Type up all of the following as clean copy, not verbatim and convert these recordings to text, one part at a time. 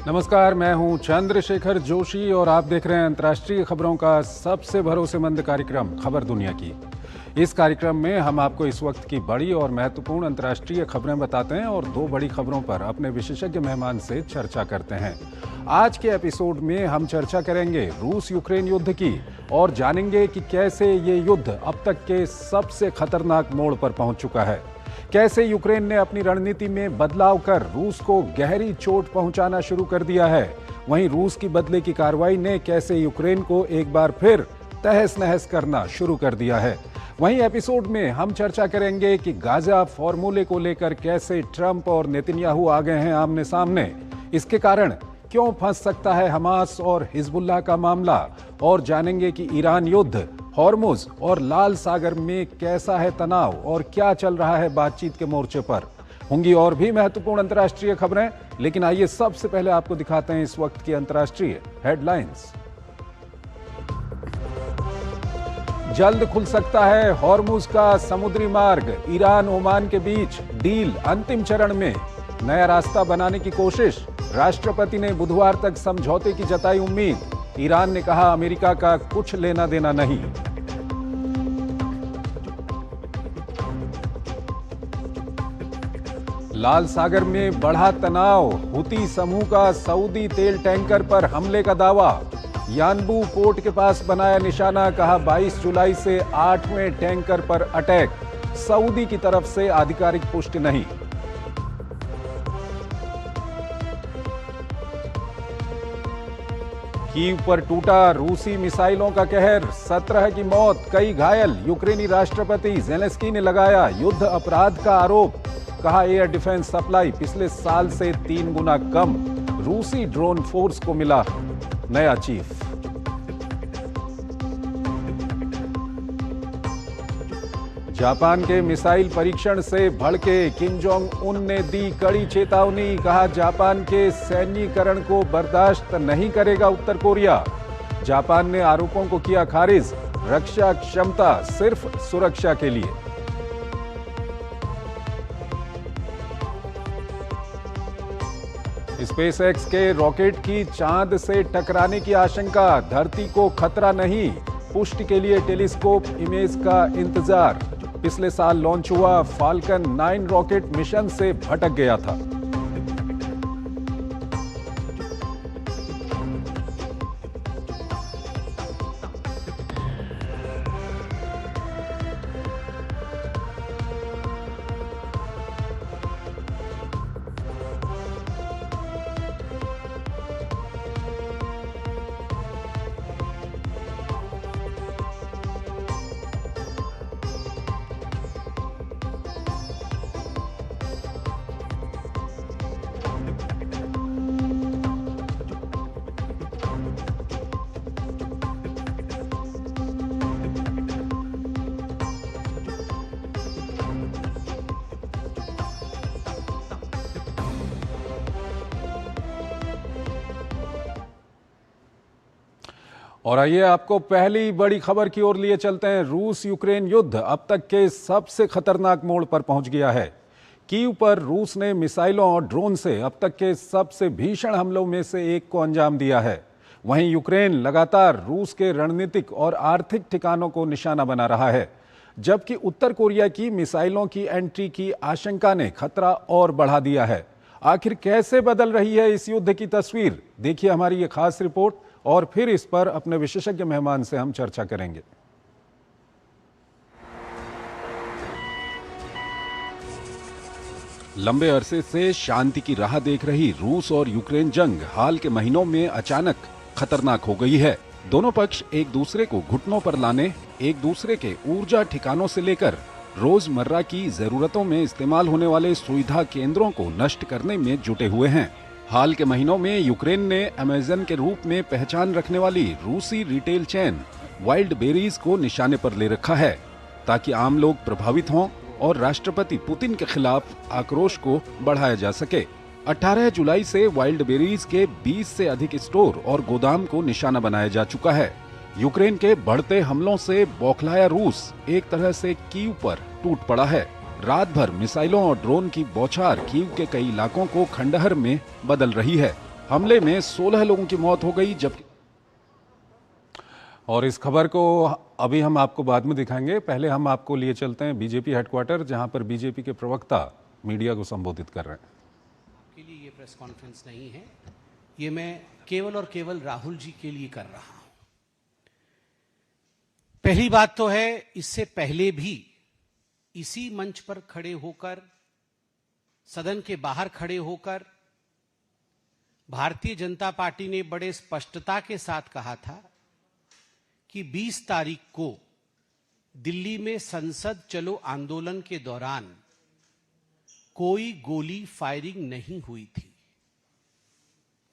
नमस्कार, मैं हूं चंद्रशेखर जोशी और आप देख रहे हैं अंतर्राष्ट्रीय खबरों का सबसे भरोसेमंद कार्यक्रम खबर दुनिया की। इस कार्यक्रम में हम आपको इस वक्त की बड़ी और महत्वपूर्ण अंतर्राष्ट्रीय खबरें बताते हैं और दो बड़ी खबरों पर अपने विशेषज्ञ मेहमान से चर्चा करते हैं। आज के एपिसोड में हम चर्चा करेंगे रूस यूक्रेन युद्ध की और जानेंगे कि कैसे ये युद्ध अब तक के सबसे खतरनाक मोड़ पर पहुंच चुका है। कैसे यूक्रेन ने अपनी रणनीति में बदलाव कर रूस को गहरी चोट पहुंचाना शुरू कर दिया है। वहीं रूस की बदले की कार्रवाई ने कैसे यूक्रेन को एक बार फिर तहस नहस करना शुरू कर दिया है। वहीं एपिसोड में हम चर्चा करेंगे कि गाजा फॉर्मूले को लेकर कैसे ट्रंप और नेतन्याहू आ गए हैं आमने सामने। इसके कारण क्यों फंस सकता है हमास और हिजबुल्लाह का मामला, और जानेंगे कि ईरान युद्ध, हॉर्मुज और लाल सागर में कैसा है तनाव और क्या चल रहा है बातचीत के मोर्चे पर। होंगी और भी महत्वपूर्ण अंतर्राष्ट्रीय खबरें, लेकिन आइए सबसे पहले आपको दिखाते हैं इस वक्त की अंतर्राष्ट्रीय हेडलाइंस। जल्द खुल सकता है हॉर्मुज का समुद्री मार्ग, ईरान ओमान के बीच डील अंतिम चरण में, नया रास्ता बनाने की कोशिश। राष्ट्रपति ने बुधवार तक समझौते की जताई उम्मीद, ईरान ने कहा अमेरिका का कुछ लेना देना नहीं। लाल सागर में बढ़ा तनाव, हुती समूह का सऊदी तेल टैंकर पर हमले का दावा। यानबू पोर्ट के पास बनाया निशाना, कहा 22 जुलाई से 8वें टैंकर पर अटैक। सऊदी की तरफ से आधिकारिक पुष्टि नहीं। कीव पर टूटा रूसी मिसाइलों का कहर, 17 की मौत, कई घायल। यूक्रेनी राष्ट्रपति ज़ेलेंस्की ने लगाया युद्ध अपराध का आरोप, कहा एयर डिफेंस सप्लाई पिछले साल से 3 गुना कम। रूसी ड्रोन फोर्स को मिला नया चीफ। जापान के मिसाइल परीक्षण से भड़के किम जोंग उन ने दी कड़ी चेतावनी, कहा जापान के सैन्यीकरण को बर्दाश्त नहीं करेगा उत्तर कोरिया। जापान ने आरोपों को किया खारिज, रक्षा क्षमता सिर्फ सुरक्षा के लिए। स्पेसएक्स के रॉकेट की चांद से टकराने की आशंका, धरती को खतरा नहीं, पुष्टि के लिए टेलीस्कोप इमेज का इंतजार। पिछले साल लॉन्च हुआ फाल्कन 9 रॉकेट मिशन से भटक गया था। और आइए आपको पहली बड़ी खबर की ओर लिए चलते हैं। रूस यूक्रेन युद्ध अब तक के सबसे खतरनाक मोड़ पर पहुंच गया है। कीव पर रूस ने मिसाइलों और ड्रोन से अब तक के सबसे भीषण हमलों में से एक को अंजाम दिया है। वहीं यूक्रेन लगातार रूस के रणनीतिक और आर्थिक ठिकानों को निशाना बना रहा है, जबकि उत्तर कोरिया की मिसाइलों की एंट्री की आशंका ने खतरा और बढ़ा दिया है। आखिर कैसे बदल रही है इस युद्ध की तस्वीर, देखिए हमारी ये खास रिपोर्ट और फिर इस पर अपने विशेषज्ञ मेहमान से हम चर्चा करेंगे। लंबे अरसे से शांति की राह देख रही रूस और यूक्रेन जंग हाल के महीनों में अचानक खतरनाक हो गई है। दोनों पक्ष एक दूसरे को घुटनों पर लाने, एक दूसरे के ऊर्जा ठिकानों से लेकर रोजमर्रा की जरूरतों में इस्तेमाल होने वाले सुविधा केंद्रों को नष्ट करने में जुटे हुए हैं। हाल के महीनों में यूक्रेन ने अमेज़न के रूप में पहचान रखने वाली रूसी रिटेल चेन वाइल्ड बेरीज को निशाने पर ले रखा है, ताकि आम लोग प्रभावित हों और राष्ट्रपति पुतिन के खिलाफ आक्रोश को बढ़ाया जा सके। 18 जुलाई से वाइल्ड बेरीज के 20 से अधिक स्टोर और गोदाम को निशाना बनाया जा चुका है। यूक्रेन के बढ़ते हमलों से बौखलाया रूस एक तरह से कीव पर टूट पड़ा है। रात भर मिसाइलों और ड्रोन की बौछार कीव के कई इलाकों को खंडहर में बदल रही है। हमले में 16 लोगों की मौत हो गई, जबकि और इस खबर को अभी हम आपको बाद में दिखाएंगे। पहले हम आपको लिए चलते हैं बीजेपी हेडक्वार्टर, जहां पर बीजेपी के प्रवक्ता मीडिया को संबोधित कर रहे हैं। के लिए ये प्रेस कॉन्फ्रेंस नहीं है, ये मैं केवल और केवल राहुल जी के लिए कर रहा हूं। पहली बात तो है, इससे पहले भी इसी मंच पर खड़े होकर, सदन के बाहर खड़े होकर भारतीय जनता पार्टी ने बड़े स्पष्टता के साथ कहा था कि 20 तारीख को दिल्ली में संसद चलो आंदोलन के दौरान कोई गोली फायरिंग नहीं हुई थी।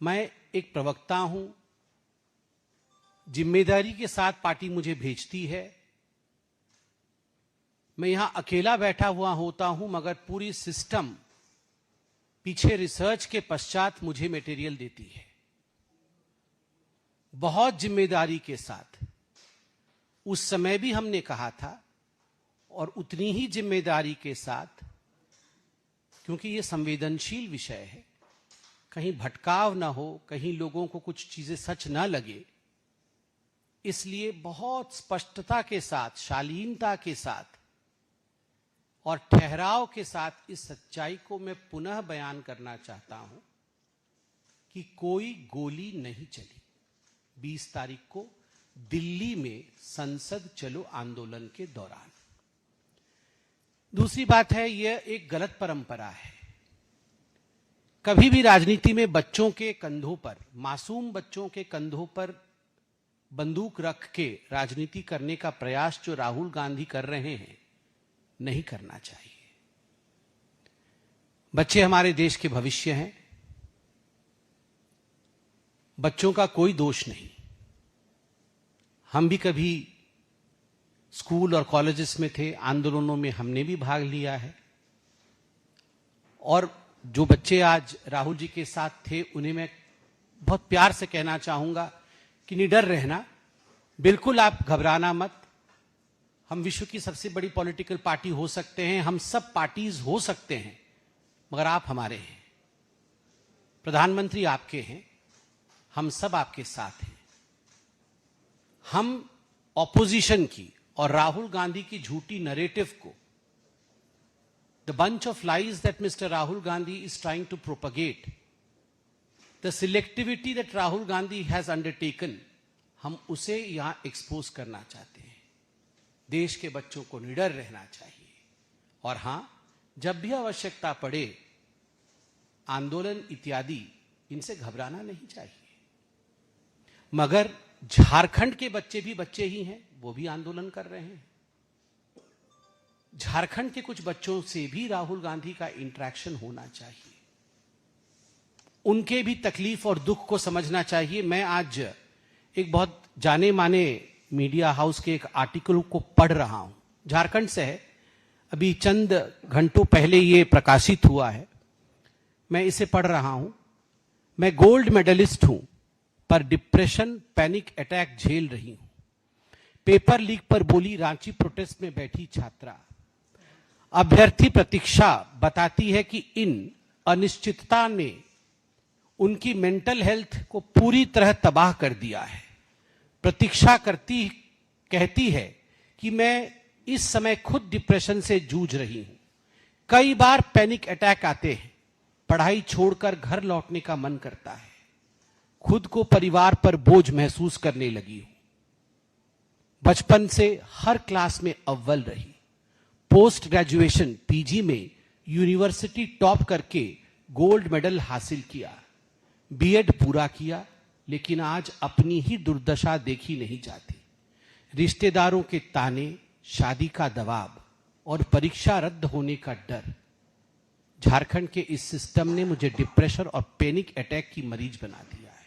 मैं एक प्रवक्ता हूं, जिम्मेदारी के साथ पार्टी मुझे भेजती है। मैं यहां अकेला बैठा हुआ होता हूं, मगर पूरी सिस्टम पीछे रिसर्च के पश्चात मुझे मटेरियल देती है। बहुत जिम्मेदारी के साथ उस समय भी हमने कहा था, और उतनी ही जिम्मेदारी के साथ, क्योंकि यह संवेदनशील विषय है, कहीं भटकाव ना हो, कहीं लोगों को कुछ चीजें सच ना लगे, इसलिए बहुत स्पष्टता के साथ, शालीनता के साथ और ठहराव के साथ इस सच्चाई को मैं पुनः बयान करना चाहता हूं कि कोई गोली नहीं चली 20 तारीख को दिल्ली में संसद चलो आंदोलन के दौरान। दूसरी बात है, यह एक गलत परंपरा है। कभी भी राजनीति में बच्चों के कंधों पर, मासूम बच्चों के कंधों पर बंदूक रख के राजनीति करने का प्रयास जो राहुल गांधी कर रहे हैं, नहीं करना चाहिए। बच्चे हमारे देश के भविष्य हैं। बच्चों का कोई दोष नहीं। हम भी कभी स्कूल और कॉलेजेस में थे, आंदोलनों में हमने भी भाग लिया है, और जो बच्चे आज राहुल जी के साथ थे, उन्हें मैं बहुत प्यार से कहना चाहूंगा कि निडर रहना, बिल्कुल आप घबराना मत। हम विश्व की सबसे बड़ी पॉलिटिकल पार्टी हो सकते हैं, हम सब पार्टीज हो सकते हैं, मगर आप हमारे हैं। प्रधानमंत्री आपके हैं, हम सब आपके साथ हैं। हम ऑपोजिशन की और राहुल गांधी की झूठी नैरेटिव को, the bunch of lies that mister Rahul Gandhi is trying to propagate, the selectivity that Rahul Gandhi has undertaken, हम उसे यहां एक्सपोज करना चाहते हैं। देश के बच्चों को निडर रहना चाहिए, और हां, जब भी आवश्यकता पड़े, आंदोलन इत्यादि, इनसे घबराना नहीं चाहिए। मगर झारखंड के बच्चे भी बच्चे ही हैं, वो भी आंदोलन कर रहे हैं। झारखंड के कुछ बच्चों से भी राहुल गांधी का इंटरेक्शन होना चाहिए, उनके भी तकलीफ और दुख को समझना चाहिए। मैं आज एक बहुत जाने माने मीडिया हाउस के एक आर्टिकल को पढ़ रहा हूं, झारखंड से है, अभी चंद घंटों पहले ये प्रकाशित हुआ है। मैं इसे पढ़ रहा हूं। मैं गोल्ड मेडलिस्ट हूं, पर डिप्रेशन, पैनिक अटैक झेल रही हूं। पेपर लीक पर बोली रांची प्रोटेस्ट में बैठी छात्रा। अभ्यर्थी प्रतीक्षा बताती है कि इन अनिश्चितता ने उनकी मेंटल हेल्थ को पूरी तरह तबाह कर दिया है। प्रतीक्षा कहती है कि मैं इस समय खुद डिप्रेशन से जूझ रही हूं। कई बार पैनिक अटैक आते हैं, पढ़ाई छोड़कर घर लौटने का मन करता है। खुद को परिवार पर बोझ महसूस करने लगी हूं। बचपन से हर क्लास में अव्वल रही। पोस्ट ग्रेजुएशन पीजी में यूनिवर्सिटी टॉप करके गोल्ड मेडल हासिल किया। बीएड पूरा किया, लेकिन आज अपनी ही दुर्दशा देखी नहीं जाती। रिश्तेदारों के ताने, शादी का दबाव और परीक्षा रद्द होने का डर। झारखंड के इस सिस्टम ने मुझे डिप्रेशन और पैनिक अटैक की मरीज बना दिया है।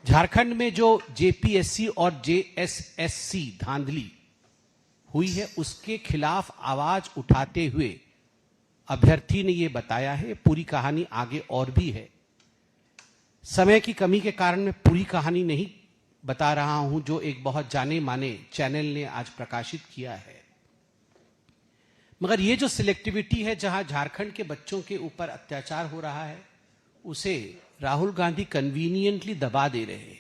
झारखंड में जो जेपीएससी और जेएसएससी धांधली हुई है, उसके खिलाफ आवाज उठाते हुए अभ्यर्थी ने यह बताया है। पूरी कहानी आगे और भी है। समय की कमी के कारण मैं पूरी कहानी नहीं बता रहा हूं, जो एक बहुत जाने माने चैनल ने आज प्रकाशित किया है। मगर ये जो सिलेक्टिविटी है, जहां झारखंड के बच्चों के ऊपर अत्याचार हो रहा है, उसे राहुल गांधी कन्वीनियंटली दबा दे रहे हैं।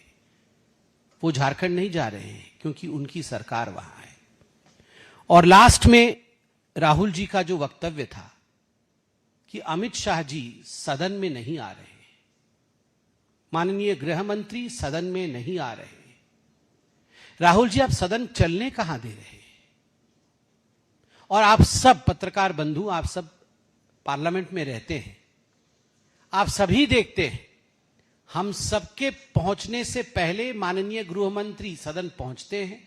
वो झारखंड नहीं जा रहे हैं क्योंकि उनकी सरकार वहां है। और लास्ट में राहुल जी का जो वक्तव्य था कि अमित शाह जी सदन में नहीं आ रहे, माननीय गृह मंत्री सदन में नहीं आ रहे। राहुल जी, आप सदन चलने कहां दे रहे? और आप सब पत्रकार बंधु, आप सब पार्लियामेंट में रहते हैं, आप सभी देखते हैं, हम सबके पहुंचने से पहले माननीय गृह मंत्री सदन पहुंचते हैं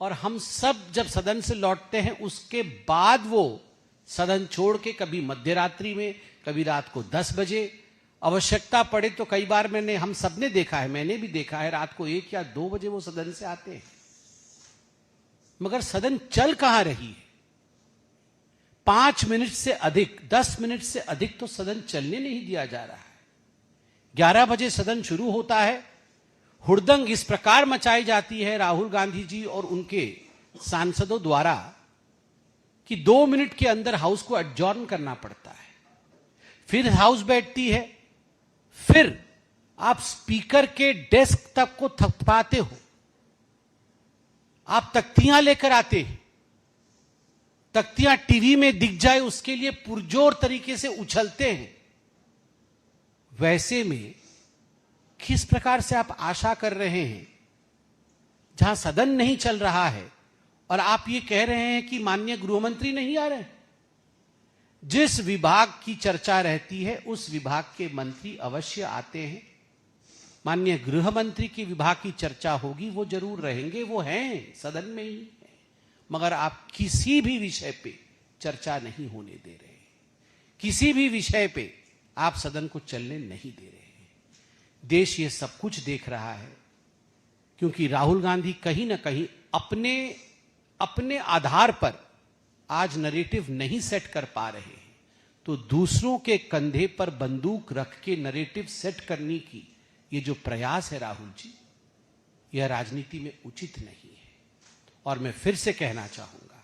और हम सब जब सदन से लौटते हैं उसके बाद वो सदन छोड़ के कभी मध्य रात्रि में, कभी रात को 10 बजे, आवश्यकता पड़े तो कई बार हम सबने देखा है, मैंने भी देखा है, रात को 1 या 2 बजे वो सदन से आते हैं। मगर सदन चल कहां रही है? 5 मिनट से अधिक, 10 मिनट से अधिक तो सदन चलने नहीं दिया जा रहा है। 11 बजे सदन शुरू होता है, हुड़दंग इस प्रकार मचाई जाती है राहुल गांधी जी और उनके सांसदों द्वारा कि 2 मिनट के अंदर हाउस को एडजॉर्न करना पड़ता है। फिर हाउस बैठती है, फिर आप स्पीकर के डेस्क तक को थपथपाते हो, आप तख्तियां लेकर आते हैं, तख्तियां टीवी में दिख जाए उसके लिए पुरजोर तरीके से उछलते हैं। वैसे में किस प्रकार से आप आशा कर रहे हैं जहां सदन नहीं चल रहा है और आप ये कह रहे हैं कि माननीय गृहमंत्री नहीं आ रहे? जिस विभाग की चर्चा रहती है उस विभाग के मंत्री अवश्य आते हैं। माननीय गृह मंत्री की विभाग की चर्चा होगी, वो जरूर रहेंगे, वो हैं सदन में ही है। मगर आप किसी भी विषय पे चर्चा नहीं होने दे रहे, किसी भी विषय पे आप सदन को चलने नहीं दे रहे। देश ये सब कुछ देख रहा है क्योंकि राहुल गांधी कहीं ना कहीं अपने आधार पर आज नरेटिव नहीं सेट कर पा रहे हैं, तो दूसरों के कंधे पर बंदूक रख के नरेटिव सेट करने की ये जो प्रयास है राहुल जी, यह राजनीति में उचित नहीं है। और मैं फिर से कहना चाहूंगा,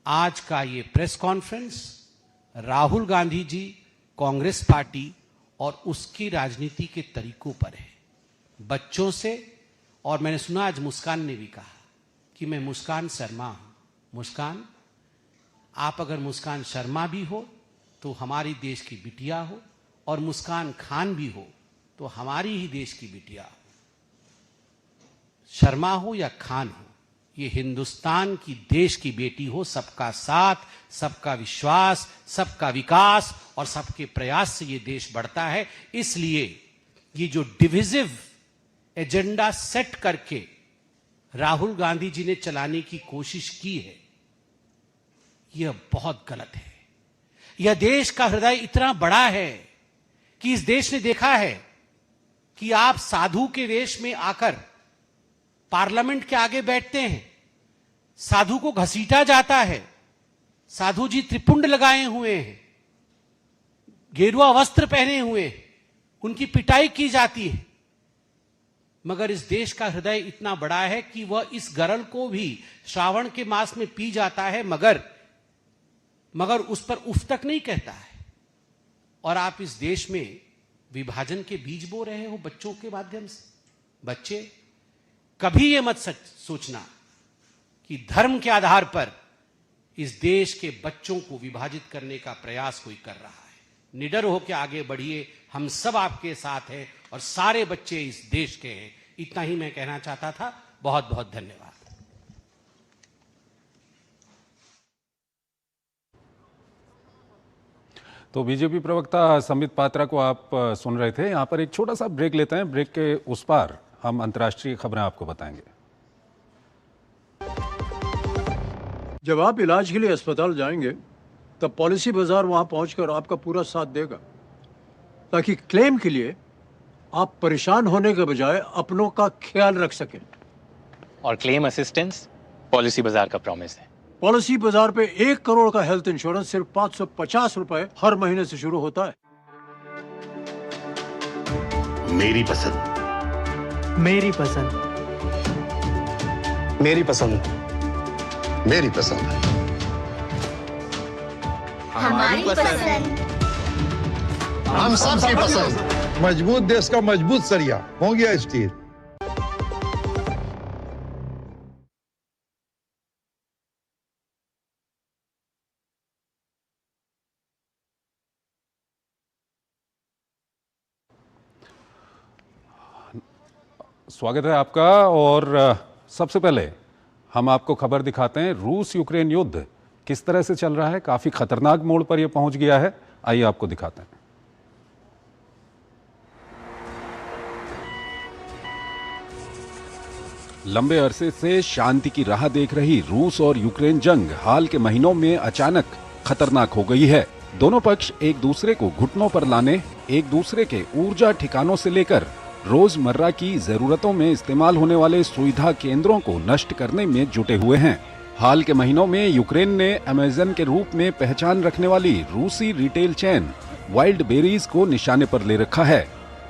आज का ये press conference Rahul Gandhi ji, Congress party और उसकी राजनीति के तरीकों पर है। बच्चों से, और मैंने सुना आज मुस्कान ने भी कहा कि मैं मुस्कान शर्मा हूं। मुस्कान, आप अगर मुस्कान शर्मा भी हो तो हमारी देश की बिटिया हो, और मुस्कान खान भी हो तो हमारी ही देश की बिटिया हो। शर्मा हो या खान हो, ये हिंदुस्तान की देश की बेटी हो। सबका साथ, सबका विश्वास, सबका विकास और सबके प्रयास से ये देश बढ़ता है। इसलिए ये जो डिविजिव एजेंडा सेट करके राहुल गांधी जी ने चलाने की कोशिश की है, यह बहुत गलत है। यह देश का हृदय इतना बड़ा है कि इस देश ने देखा है कि आप साधु के वेश में आकर पार्लियामेंट के आगे बैठते हैं, साधु को घसीटा जाता है, साधु जी त्रिपुंड लगाए हुए हैं, गेरुआ वस्त्र पहने हुए, उनकी पिटाई की जाती है। मगर इस देश का हृदय इतना बड़ा है कि वह इस गरल को भी श्रावण के मास में पी जाता है, मगर उस पर उफ तक नहीं कहता है। और आप इस देश में विभाजन के बीज बो रहे हो बच्चों के माध्यम से। बच्चे, कभी यह मत सोचना कि धर्म के आधार पर इस देश के बच्चों को विभाजित करने का प्रयास कोई कर रहा है। निडर होकर आगे बढ़िए, हम सब आपके साथ हैं और सारे बच्चे इस देश के हैं। इतना ही मैं कहना चाहता था। बहुत बहुत धन्यवाद। तो बीजेपी प्रवक्ता संबित पात्रा को आप सुन रहे थे। यहाँ पर एक छोटा सा ब्रेक लेते हैं। ब्रेक के उस पार हम अंतर्राष्ट्रीय खबरें आपको बताएंगे। जब आप इलाज के लिए अस्पताल जाएंगे तब पॉलिसी बाजार वहां पहुंचकर आपका पूरा साथ देगा, ताकि क्लेम के लिए आप परेशान होने के बजाय अपनों का ख्याल रख सकें। और क्लेम असिस्टेंस पॉलिसी बाजार का प्रॉमिस है। पॉलिसी बाजार पे 1 करोड़ का हेल्थ इंश्योरेंस सिर्फ 550 रुपए हर महीने से शुरू होता है। मेरी पसंद, मेरी पसंद, मेरी पसंद, मेरी पसंद, हमारी पसंद, हम सबकी पसंद। मजबूत देश का मजबूत सरिया हो गया स्टील। स्वागत है आपका। और सबसे पहले हम आपको खबर दिखाते हैं, रूस यूक्रेन युद्ध किस तरह से चल रहा है। काफी खतरनाक मोड़ पर यह पहुंच गया है। आइए आपको दिखाते हैं। लंबे अरसे से शांति की राह देख रही रूस और यूक्रेन जंग हाल के महीनों में अचानक खतरनाक हो गई है। दोनों पक्ष एक दूसरे को घुटनों पर लाने, एक दूसरे के ऊर्जा ठिकानों से लेकर रोजमर्रा की जरूरतों में इस्तेमाल होने वाले सुविधा केंद्रों को नष्ट करने में जुटे हुए हैं। हाल के महीनों में यूक्रेन ने अमेज़न के रूप में पहचान रखने वाली रूसी रिटेल चेन वाइल्ड बेरीज को निशाने पर ले रखा है,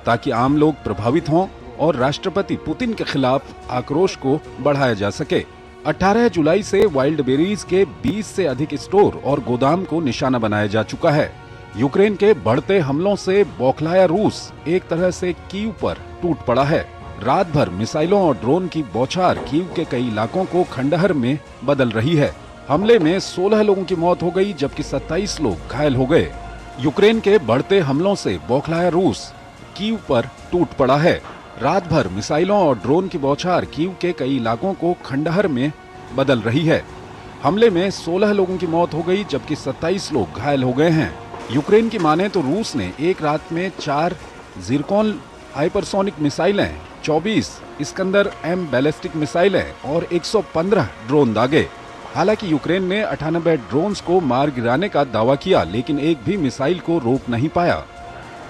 ताकि आम लोग प्रभावित हों और राष्ट्रपति पुतिन के खिलाफ आक्रोश को बढ़ाया जा सके। 18 जुलाई से वाइल्ड बेरीज के 20 से अधिक स्टोर और गोदाम को निशाना बनाया जा चुका है। यूक्रेन के बढ़ते हमलों से बौखलाया रूस एक तरह से कीव पर टूट पड़ा है। रात भर मिसाइलों और ड्रोन की बौछार कीव के कई इलाकों को खंडहर में बदल रही है। हमले में 16 लोगों की मौत हो गई, जबकि 27 लोग घायल हो गए। यूक्रेन के बढ़ते हमलों से बौखलाया रूस कीव पर टूट पड़ा है। रात भर मिसाइलों और ड्रोन की बौछार कीव के कई इलाकों को खंडहर में बदल रही है। हमले में 16 लोगों की मौत हो गई, जबकि 27 लोग घायल हो गए हैं। यूक्रेन की माने तो रूस ने एक रात में 4 ज़िरकॉन हाइपरसोनिक मिसाइलें, 24 इस्कंदर एम बैलिस्टिक मिसाइलें और 115 ड्रोन दागे। हालांकि यूक्रेन ने 98 ड्रोन्स को मार गिराने का दावा किया, लेकिन एक भी मिसाइल को रोक नहीं पाया।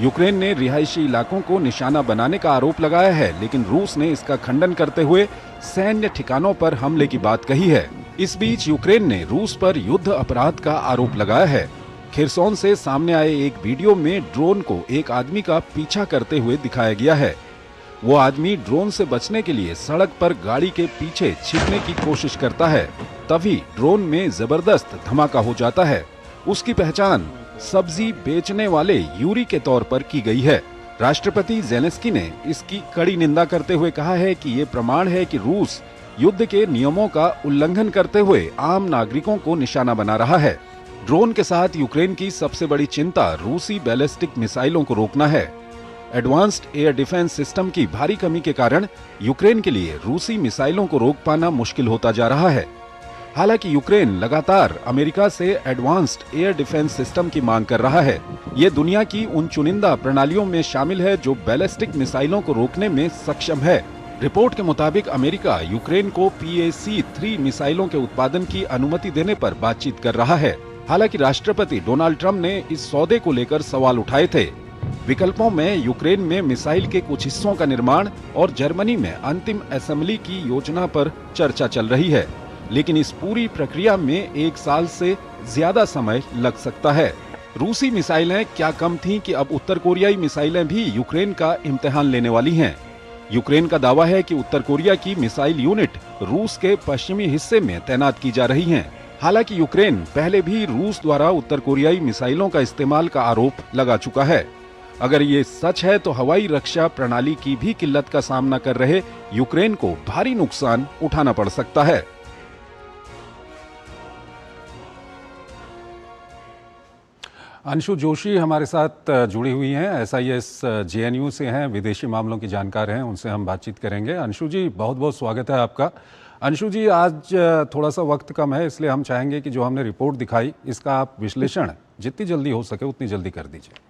यूक्रेन ने रिहायशी इलाकों को निशाना बनाने का आरोप लगाया है, लेकिन रूस ने इसका खंडन करते हुए सैन्य ठिकानों पर हमले की बात कही है। इस बीच यूक्रेन ने रूस पर युद्ध अपराध का आरोप लगाया है। खिरसोन से सामने आए एक वीडियो में ड्रोन को एक आदमी का पीछा करते हुए दिखाया गया है। वो आदमी ड्रोन से बचने के लिए सड़क पर गाड़ी के पीछे छिपने की कोशिश करता है, तभी ड्रोन में जबरदस्त धमाका हो जाता है। उसकी पहचान सब्जी बेचने वाले यूरी के तौर पर की गई है। राष्ट्रपति ज़ेलेंस्की ने इसकी कड़ी निंदा करते हुए कहा है कि ये प्रमाण है कि रूस युद्ध के नियमों का उल्लंघन करते हुए आम नागरिकों को निशाना बना रहा है। ड्रोन के साथ यूक्रेन की सबसे बड़ी चिंता रूसी बैलिस्टिक मिसाइलों को रोकना है। एडवांस्ड एयर डिफेंस सिस्टम की भारी कमी के कारण यूक्रेन के लिए रूसी मिसाइलों को रोक पाना मुश्किल होता जा रहा है। हालांकि यूक्रेन लगातार अमेरिका से एडवांस्ड एयर डिफेंस सिस्टम की मांग कर रहा है। ये दुनिया की उन चुनिंदा प्रणालियों में शामिल है जो बैलिस्टिक मिसाइलों को रोकने में सक्षम है। रिपोर्ट के मुताबिक अमेरिका यूक्रेन को PAC-3 मिसाइलों के उत्पादन की अनुमति देने पर बातचीत कर रहा है। हालांकि राष्ट्रपति डोनाल्ड ट्रंप ने इस सौदे को लेकर सवाल उठाए थे। विकल्पों में यूक्रेन में मिसाइल के कुछ हिस्सों का निर्माण और जर्मनी में अंतिम असेंबली की योजना पर चर्चा चल रही है, लेकिन इस पूरी प्रक्रिया में 1 साल से ज्यादा समय लग सकता है। रूसी मिसाइलें क्या कम थीं कि अब उत्तर कोरियाई मिसाइलें भी यूक्रेन का इम्तिहान लेने वाली हैं। यूक्रेन का दावा है कि उत्तर कोरिया की मिसाइल यूनिट रूस के पश्चिमी हिस्से में तैनात की जा रही हैं। हालांकि यूक्रेन पहले भी रूस द्वारा उत्तर कोरियाई मिसाइलों का इस्तेमाल का आरोप लगा चुका है। अगर ये सच है तो हवाई रक्षा प्रणाली की भी किल्लत का सामना कर रहे यूक्रेन को भारी नुकसान उठाना पड़ सकता है। अंशु जोशी हमारे साथ जुड़ी हुई हैं, SIS JNU से हैं, विदेशी मामलों की जानकार हैं, उनसे हम बातचीत करेंगे। अंशु जी, बहुत बहुत स्वागत है आपका। अंशु जी, आज थोड़ा सा वक्त कम है, इसलिए हम चाहेंगे कि जो हमने रिपोर्ट दिखाई इसका आप विश्लेषण जितनी जल्दी हो सके उतनी जल्दी कर दीजिए।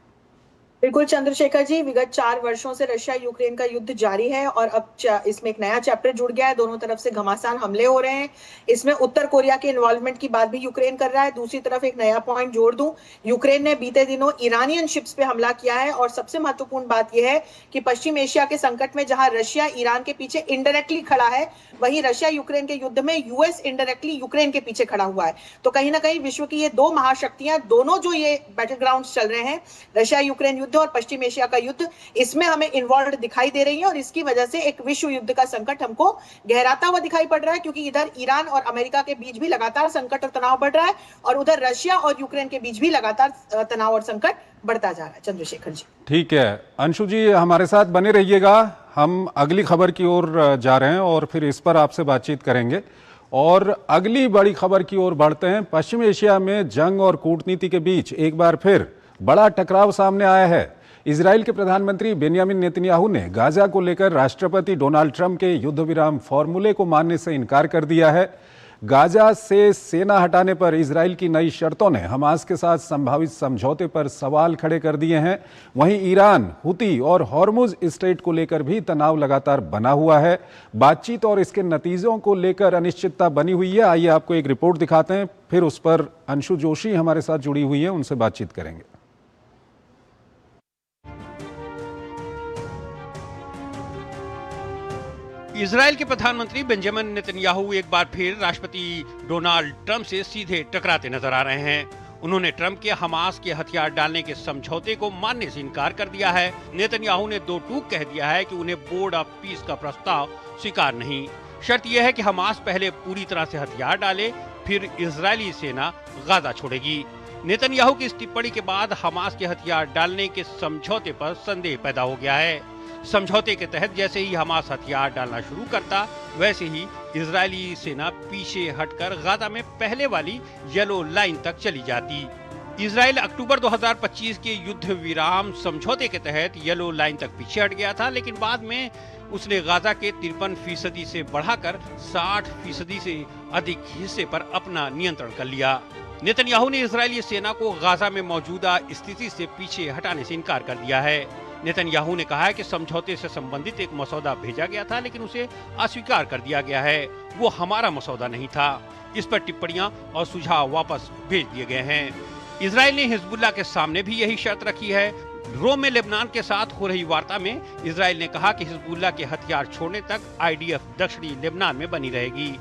बिल्कुल चंद्रशेखर जी, विगत 4 वर्षों से रशिया यूक्रेन का युद्ध जारी है और अब इसमें एक नया चैप्टर जुड़ गया है। दोनों तरफ से घमासान हमले हो रहे हैं। इसमें उत्तर कोरिया के इन्वॉल्वमेंट की बात भी यूक्रेन कर रहा है। दूसरी तरफ एक नया पॉइंट जोड़ दूं, यूक्रेन ने बीते दिनों ईरानियन शिप्स पे हमला किया है और सबसे महत्वपूर्ण बात यह है कि पश्चिम एशिया के संकट में जहां रशिया ईरान के पीछे इनडायरेक्टली खड़ा है, वहीं रशिया यूक्रेन के युद्ध में यूएस इनडायरेक्टली यूक्रेन के पीछे खड़ा हुआ है। तो कहीं ना कहीं विश्व की ये 2 महाशक्तियां, दोनों जो ये बैटल ग्राउंड चल रहे हैं, रशिया यूक्रेन युद्ध युद्ध और पश्चिम एशिया का युद्ध इसमें हमें इन्वॉल्व दिखाई दे रही है और इसकी वजह से एक विश्व युद्ध का संकट हमको गहराता हुआ दिखाई पड़ रहा है, क्योंकि इधर ईरान और अमेरिका के बीच भी लगातार संकट और तनाव बढ़ रहा है और उधर रशिया और यूक्रेन के बीच भी लगातार तनाव और संकट बढ़ता जा रहा है। चंद्रशेखर जी। ठीक है अंशु जी, हमारे साथ बने रहिएगा। हम अगली खबर की ओर जा रहे हैं और फिर इस पर आपसे बातचीत करेंगे। और अगली बड़ी खबर की ओर बढ़ते हैं। पश्चिम एशिया में जंग और कूटनीति के बीच एक बार फिर बड़ा टकराव सामने आया है। इजराइल के प्रधानमंत्री बेंयामिन नेतन्याहू ने गाजा को लेकर राष्ट्रपति डोनाल्ड ट्रंप के युद्ध विराम फॉर्मूले को मानने से इनकार कर दिया है। गाजा से सेना हटाने पर इजराइल की नई शर्तों ने हमास के साथ संभावित समझौते पर सवाल खड़े कर दिए हैं। वहीं ईरान, हुती और हॉर्मुज स्ट्रेट को लेकर भी तनाव लगातार बना हुआ है। बातचीत और इसके नतीजों को लेकर अनिश्चितता बनी हुई है। आइए आपको एक रिपोर्ट दिखाते हैं, फिर उस पर अंशु जोशी हमारे साथ जुड़ी हुई है, उनसे बातचीत करेंगे। इजराइल के प्रधानमंत्री बेंजामिन नेतन्याहू एक बार फिर राष्ट्रपति डोनाल्ड ट्रंप से सीधे टकराते नजर आ रहे हैं। उन्होंने ट्रंप के हमास के हथियार डालने के समझौते को मानने से इनकार कर दिया है। नेतन्याहू ने दो टूक कह दिया है कि उन्हें बोर्ड ऑफ पीस का प्रस्ताव स्वीकार नहीं। शर्त यह है कि हमास पहले पूरी तरह से हथियार डाले, फिर इजरायली सेना गाजा छोड़ेगी। नेतन्याहू की इस टिप्पणी के बाद हमास के हथियार डालने के समझौते पर संदेह पैदा हो गया है। समझौते के तहत जैसे ही हमास हथियार डालना शुरू करता, वैसे ही इजरायली सेना पीछे हटकर गाजा में पहले वाली येलो लाइन तक चली जाती। इजराइल अक्टूबर 2025 के युद्ध विराम समझौते के तहत येलो लाइन तक पीछे हट गया था, लेकिन बाद में उसने गाजा के 53% से बढ़ाकर 60% से अधिक हिस्से पर अपना नियंत्रण कर लिया। नेतन्याहू ने इजरायली सेना को गाजा में मौजूदा स्थिति से पीछे हटाने से इनकार कर दिया है। नेतन्याहू ने कहा है कि समझौते से संबंधित एक मसौदा भेजा गया था, लेकिन उसे अस्वीकार कर दिया गया है। वो हमारा मसौदा नहीं था। इस पर टिप्पणियां और सुझाव वापस भेज दिए गए हैं। इजराइल ने हिजबुल्लाह के सामने भी यही शर्त रखी है। रोम में लेबनान के साथ हो रही वार्ता में इजराइल ने कहा कि हिजबुल्लाह के हथियार छोड़ने तक IDF दक्षिणी लेबनान में बनी रहेगी।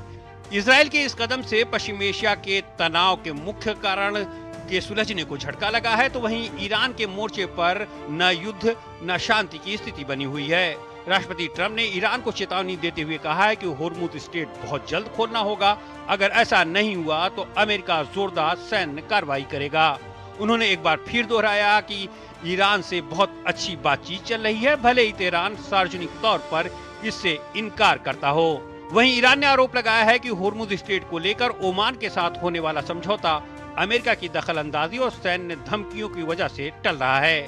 इजराइल के इस कदम से पश्चिम एशिया के तनाव के मुख्य कारण के सुलझने को झटका लगा है, तो वहीं ईरान के मोर्चे पर न युद्ध न शांति की स्थिति बनी हुई है। राष्ट्रपति ट्रंप ने ईरान को चेतावनी देते हुए कहा है कि होर्मुज स्ट्रेट बहुत जल्द खोलना होगा। अगर ऐसा नहीं हुआ तो अमेरिका जोरदार सैन्य कार्रवाई करेगा। उन्होंने एक बार फिर दोहराया कि ईरान से बहुत अच्छी बातचीत चल रही है, भले ही तेहरान सार्वजनिक तौर पर इससे इनकार करता हो। वहीं ईरान ने आरोप लगाया है कि होर्मुज स्ट्रेट को लेकर ओमान के साथ होने वाला समझौता अमेरिका की दखलंदाजी और सैन्य धमकियों की वजह से टल रहा है।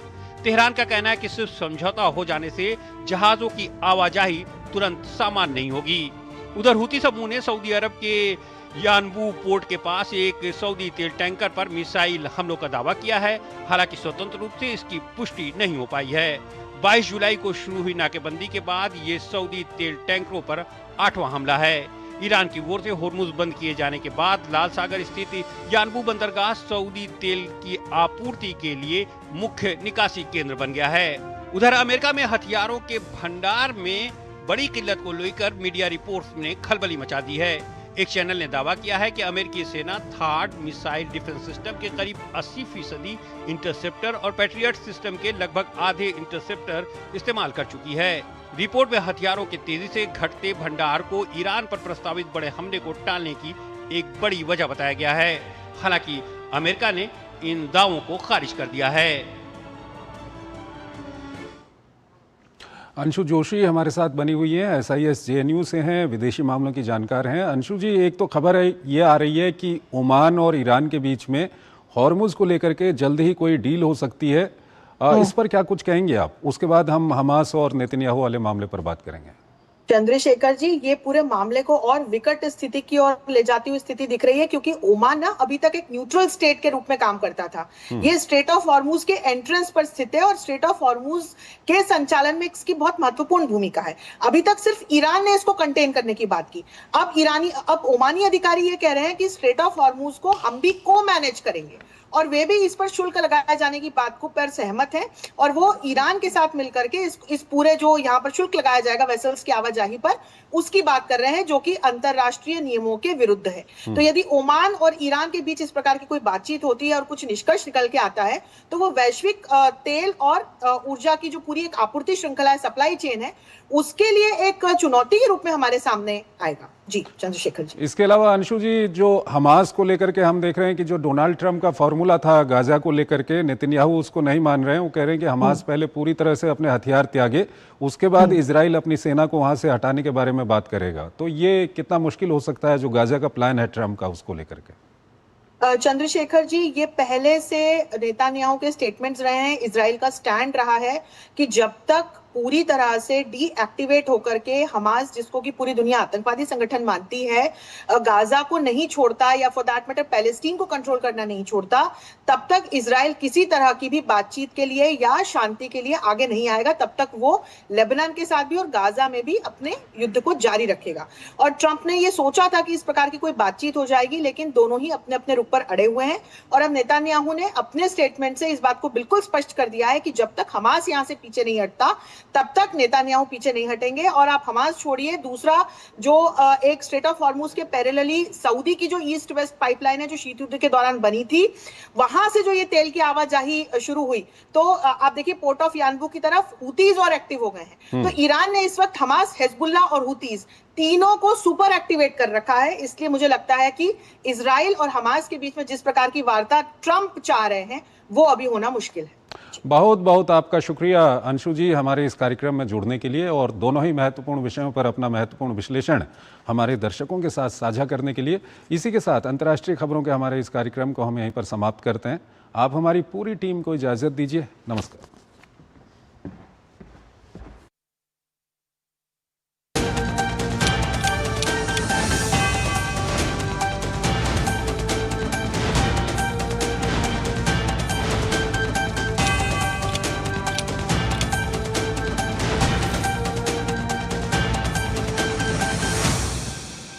तेहरान का कहना है कि सिर्फ समझौता हो जाने से जहाजों की आवाजाही तुरंत सामान्य नहीं होगी। उधर हुती समूह ने सऊदी अरब के यानबू पोर्ट के पास एक सऊदी तेल टैंकर पर मिसाइल हमलों का दावा किया है। हालांकि स्वतंत्र रूप से इसकी पुष्टि नहीं हो पाई है। 22 जुलाई को शुरू हुई नाकेबंदी के बाद ये सऊदी तेल टैंकरों पर 8वां हमला है। ईरान की ओर से होर्मुज बंद किए जाने के बाद लाल सागर स्थित यानबू बंदरगाह सऊदी तेल की आपूर्ति के लिए मुख्य निकासी केंद्र बन गया है। उधर अमेरिका में हथियारों के भंडार में बड़ी किल्लत को लेकर मीडिया रिपोर्ट्स ने खलबली मचा दी है। एक चैनल ने दावा किया है कि अमेरिकी सेना थार्ड मिसाइल डिफेंस सिस्टम के करीब 80% इंटरसेप्टर और पैट्रियट सिस्टम के लगभग आधे इंटरसेप्टर इस्तेमाल कर चुकी है। रिपोर्ट में हथियारों के तेजी से घटते भंडार को ईरान पर प्रस्तावित बड़े हमले को टालने की एक बड़ी वजह बताया गया है। हालांकि अमेरिका ने इन दावों को खारिज कर दिया है। अंशु जोशी हमारे साथ बनी हुई है, SIS JNU से हैं, विदेशी मामलों की जानकार हैं। अंशु जी, एक तो खबर है ये आ रही है कि ओमान और ईरान के बीच में हॉर्मुज को लेकर के जल्द ही कोई डील हो सकती है। इस पर क्या कुछ कहेंगे आप? उसके बाद हम हमास और नेतन्याहू वाले मामले पर बात करेंगे। चंद्रशेखर जी, ये पूरे मामले को और विकट स्थिति की ओर ले जाती हुई स्थिति दिख रही है, क्योंकि ओमान ना अभी तक एक न्यूट्रल स्टेट के रूप में काम करता था। ये स्ट्रेट ऑफ हॉर्मुज के एंट्रेंस पर स्थित है और स्ट्रेट ऑफ हॉर्मुज के संचालन में इसकी बहुत महत्वपूर्ण भूमिका है। अभी तक सिर्फ ईरान ने इसको कंटेन करने की बात की। अब ओमानी अधिकारी ये कह रहे हैं कि स्ट्रेट ऑफ हॉर्मुज को हम भी को मैनेज करेंगे। और वे भी इस पर शुल्क लगाए जाने की बात को पर सहमत हैं और वो ईरान के साथ मिलकर के इस पूरे जो यहाँ पर शुल्क लगाया जाएगा वेसल्स की आवाजाही पर, उसकी बात कर रहे हैं, जो कि अंतरराष्ट्रीय नियमों के विरुद्ध है। तो यदि ओमान और ईरान के बीच इस प्रकार की कोई बातचीत होती है और कुछ निष्कर्ष निकल के आता है, तो वो वैश्विक तेल और ऊर्जा की जो पूरी एक आपूर्ति श्रृंखला है, सप्लाई चेन है, उसके लिए एक चुनौती के रूप में हमारे सामने आएगा। जी चंद्रशेखर जी। इसके अलावा अंशु जी, जो हमास को लेकर के हम देख रहे हैं कि जो डोनाल्ड ट्रंप का फॉर्मूला था गाजा को लेकर के, नेतन्याहू उसको नहीं मान रहे हैं। वो कह रहे हैं कि हमास पहले पूरी तरह से अपने हथियार त्यागे, उसके बाद इजराइल अपनी सेना को वहां से हटाने के बारे में बात करेगा। तो ये कितना मुश्किल हो सकता है जो गाजा का प्लान है ट्रंप का, उसको लेकर के? चंद्रशेखर जी, ये पहले से नेतन्याहू के स्टेटमेंट्स रहे हैं, इजराइल का स्टैंड रहा है कि जब तक पूरी तरह से डीएक्टिवेट होकर के हमास, जिसको कि पूरी दुनिया आतंकवादी संगठन मानती है, गाजा को नहीं छोड़ता या फॉर दैट मैटर पैलेस्टीन को कंट्रोल करना नहीं छोड़ता, तब तक इजराइल किसी तरह की भी बातचीत के लिए या शांति के लिए आगे नहीं आएगा। तब तक वो लेबनान के साथ भी और गाजा में भी अपने युद्ध को जारी रखेगा। और ट्रंप ने ये सोचा था कि इस प्रकार की कोई बातचीत हो जाएगी, लेकिन दोनों ही अपने अपने रुख पर अड़े हुए हैं। और अब नेतन्याहू ने अपने स्टेटमेंट से इस बात को बिल्कुल स्पष्ट कर दिया है कि जब तक हमास यहां से पीछे नहीं हटता, तब तक नेतन्याहू पीछे नहीं हटेंगे। और आप हमास छोड़िए, दूसरा जो एक स्ट्रेट ऑफ हॉर्मुज के पैरेलली सऊदी की जो ईस्ट वेस्ट पाइपलाइन है, जो शीत युद्ध के दौरान बनी थी, वहां से जो ये तेल की आवाजाही शुरू हुई, तो आप देखिए पोर्ट ऑफ यानबू की तरफ हुतीज और एक्टिव हो गए हैं। तो ईरान ने इस वक्त हमास, हिजबुल्लाह और हुतीज तीनों को सुपर एक्टिवेट कर रखा है। इसलिए मुझे लगता है कि इजराइल और हमास के बीच में जिस प्रकार की वार्ता ट्रंप चाह रहे हैं, वो अभी होना मुश्किल है। बहुत बहुत आपका शुक्रिया अंशु जी, हमारे इस कार्यक्रम में जुड़ने के लिए और दोनों ही महत्वपूर्ण विषयों पर अपना महत्वपूर्ण विश्लेषण हमारे दर्शकों के साथ साझा करने के लिए। इसी के साथ अंतर्राष्ट्रीय खबरों के हमारे इस कार्यक्रम को हम यहीं पर समाप्त करते हैं। आप हमारी पूरी टीम को इजाज़त दीजिए। नमस्कार।